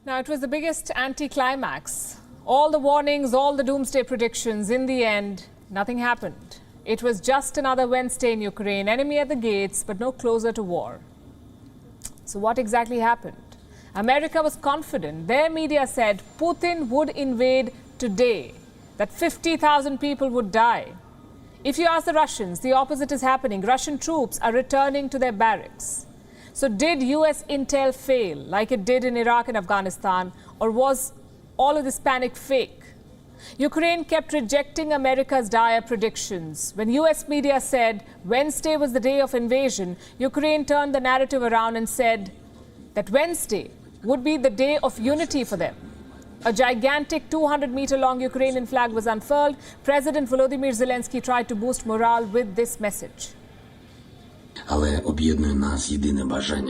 Now, it was the biggest anticlimax. All the warnings, all the doomsday predictions, in the end, nothing happened. It was just another Wednesday in Ukraine, enemy at the gates, but no closer to war. So what exactly happened? America was confident. Their media said Putin would invade today, that 50,000 people would die. If you ask the Russians, the opposite is happening. Russian troops are returning to their barracks. So did US intel fail like it did in Iraq and Afghanistan, or was all of this panic fake? Ukraine kept rejecting America's dire predictions. When US media said Wednesday was the day of invasion, Ukraine turned the narrative around and said that Wednesday would be the day of unity for them. A gigantic 200-meter-long Ukrainian flag was unfurled. President Volodymyr Zelensky tried to boost morale with this message. Але об'єднує нас єдине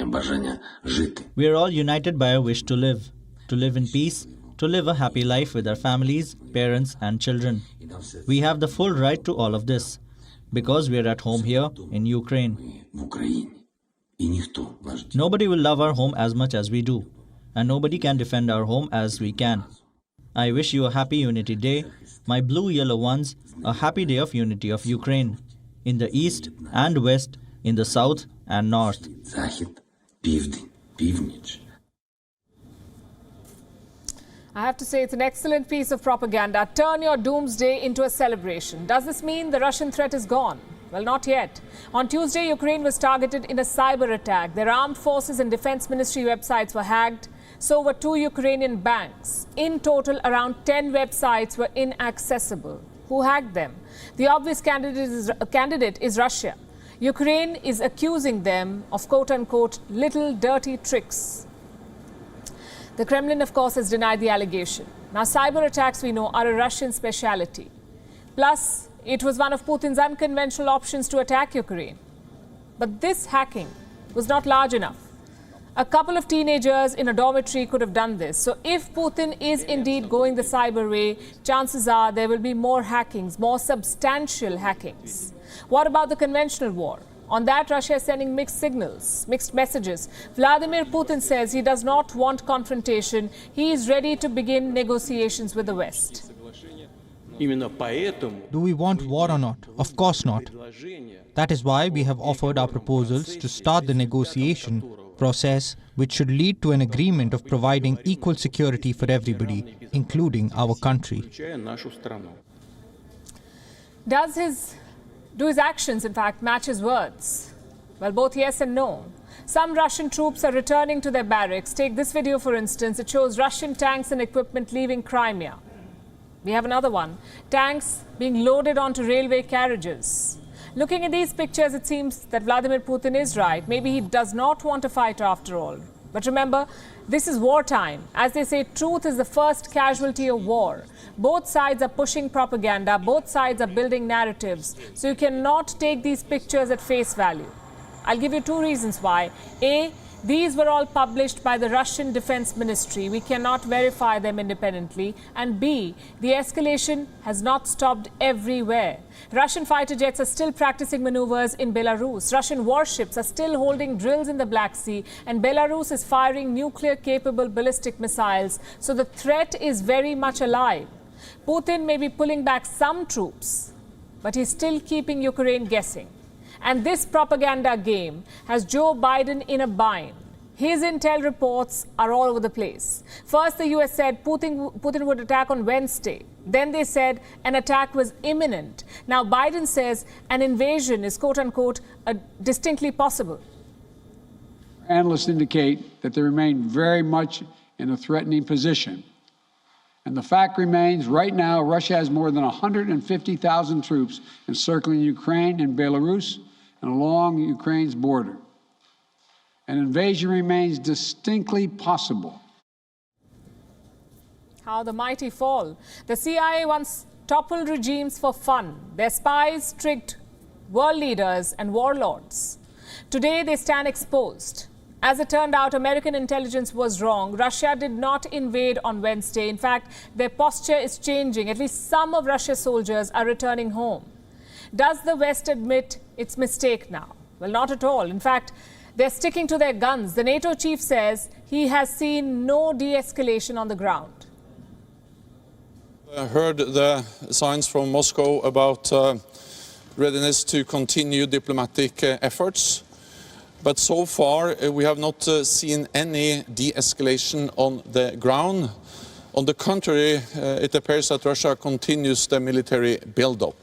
бажання жити. We are all united by a wish to live in peace, to live a happy life with our families, parents and children. We have the full right to all of this, because we are at home here in Ukraine. В Україні. І ніхто наш. Nobody will love our home as much as we do, and nobody can defend our home as we can. I wish you a happy Unity Day, my blue yellow ones, a happy day of unity of Ukraine, in the east and west, in the south and north. Захід, південь, північ. I have to say it's an excellent piece of propaganda. Turn your doomsday into a celebration. Does this mean the Russian threat is gone? Well, not yet. On Tuesday, Ukraine was targeted in a cyber attack. Their armed forces and defense ministry websites were hacked. So were 2 Ukrainian banks. In total, around 10 websites were inaccessible. Who hacked them? The obvious candidate is Russia. Ukraine is accusing them of quote-unquote little dirty tricks. The Kremlin, of course, has denied the allegation. Now, cyber attacks, we know, are a Russian speciality. Plus, it was one of Putin's unconventional options to attack Ukraine. But this hacking was not large enough. A couple of teenagers in a dormitory could have done this. So if Putin is indeed going the cyber way, chances are there will be more hackings, more substantial hackings. What about the conventional war? On that, Russia is sending mixed signals, mixed messages. Vladimir Putin says he does not want confrontation. He is ready to begin negotiations with the West. Do we want war or not? Of course not. That is why we have offered our proposals to start the negotiation process, which should lead to an agreement of providing equal security for everybody, including our country. Do his actions, in fact, match his words? Well, both yes and no. Some Russian troops are returning to their barracks. Take this video, for instance. It shows Russian tanks and equipment leaving Crimea. We have another one. Tanks being loaded onto railway carriages. Looking at these pictures, it seems that Vladimir Putin is right. Maybe he does not want to fight after all. But remember, this is wartime. As they say, truth is the first casualty of war. Both sides are pushing propaganda. Both sides are building narratives. So you cannot take these pictures at face value. I'll give you 2 reasons why. A, these were all published by the Russian Defense Ministry. We cannot verify them independently. And B, the escalation has not stopped everywhere. Russian fighter jets are still practicing maneuvers in Belarus. Russian warships are still holding drills in the Black Sea. And Belarus is firing nuclear-capable ballistic missiles. So the threat is very much alive. Putin may be pulling back some troops, but he's still keeping Ukraine guessing. And this propaganda game has Joe Biden in a bind. His intel reports are all over the place. First, the US said Putin would attack on Wednesday. Then they said an attack was imminent. Now Biden says an invasion is quote-unquote distinctly possible. Analysts indicate that they remain very much in a threatening position. And the fact remains, right now, Russia has more than 150,000 troops encircling Ukraine and Belarus and along Ukraine's border. An invasion remains distinctly possible. How the mighty fall. The CIA once toppled regimes for fun. Their spies tricked world leaders and warlords. Today, they stand exposed. As it turned out, American intelligence was wrong. Russia did not invade on Wednesday. In fact, their posture is changing. At least some of Russia's soldiers are returning home. Does the West admit its mistake now? Well, not at all. In fact, they're sticking to their guns. The NATO chief says he he has seen no de-escalation on the ground. I heard the signs from Moscow about readiness to continue diplomatic efforts. But so far, we have not seen any de-escalation on the ground. On the contrary, it appears that Russia continues the military buildup.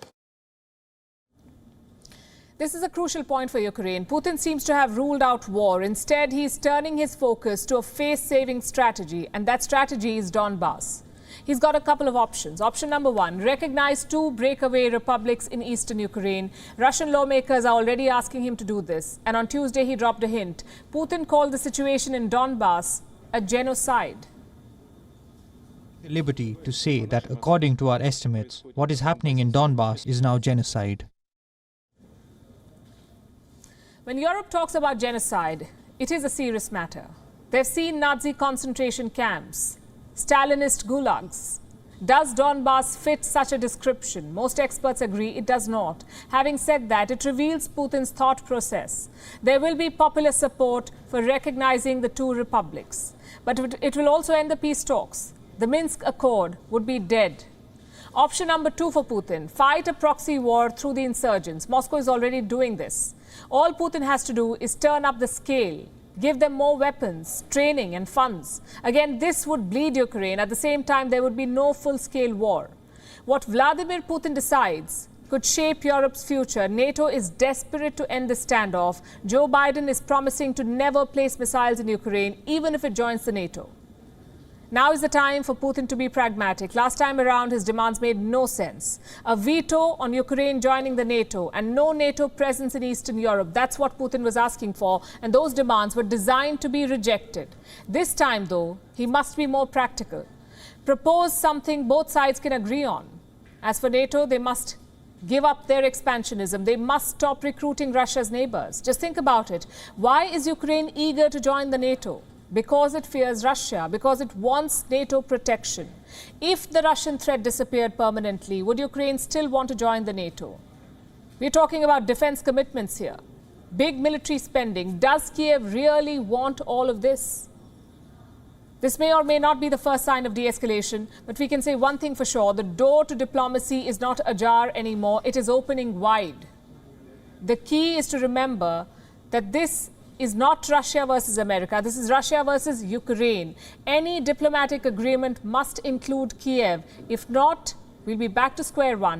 This is a crucial point for Ukraine. Putin seems to have ruled out war. Instead, he's turning his focus to a face-saving strategy, and that strategy is Donbass. He's got a couple of options. Option number one, recognize 2 breakaway republics in eastern Ukraine. Russian lawmakers are already asking him to do this. And on Tuesday, he dropped a hint. Putin called the situation in Donbass a genocide. Liberty to say that according to our estimates, what is happening in Donbass is now genocide. When Europe talks about genocide, it is a serious matter. They've seen Nazi concentration camps, Stalinist gulags. Does Donbass fit such a description? Most experts agree it does not. Having said that, it reveals Putin's thought process. There will be popular support for recognizing the 2 republics. But it will also end the peace talks. The Minsk Accord would be dead. Option number 2 for Putin, fight a proxy war through the insurgents. Moscow is already doing this. All Putin has to do is turn up the scale, give them more weapons, training and funds. Again, this would bleed Ukraine. At the same time, there would be no full-scale war. What Vladimir Putin decides could shape Europe's future. NATO is desperate to end the standoff. Joe Biden is promising to never place missiles in Ukraine, even if it joins the NATO. Now is the time for Putin to be pragmatic. Last time around, his demands made no sense. A veto on Ukraine joining the NATO and no NATO presence in Eastern Europe. That's what Putin was asking for, and those demands were designed to be rejected. This time, though, he must be more practical. Propose something both sides can agree on. As for NATO, they must give up their expansionism. They must stop recruiting Russia's neighbors. Just think about it. Why is Ukraine eager to join the NATO? Because it fears Russia, because it wants NATO protection. If the Russian threat disappeared permanently, would Ukraine still want to join the NATO? We're talking about defense commitments here. Big military spending. Does Kiev really want all of this? This may or may not be the first sign of de-escalation, but we can say one thing for sure. The door to diplomacy is not ajar anymore. It is opening wide. The key is to remember that this is not Russia versus America. This is Russia versus Ukraine. Any diplomatic agreement must include Kiev. If not, we'll be back to square one.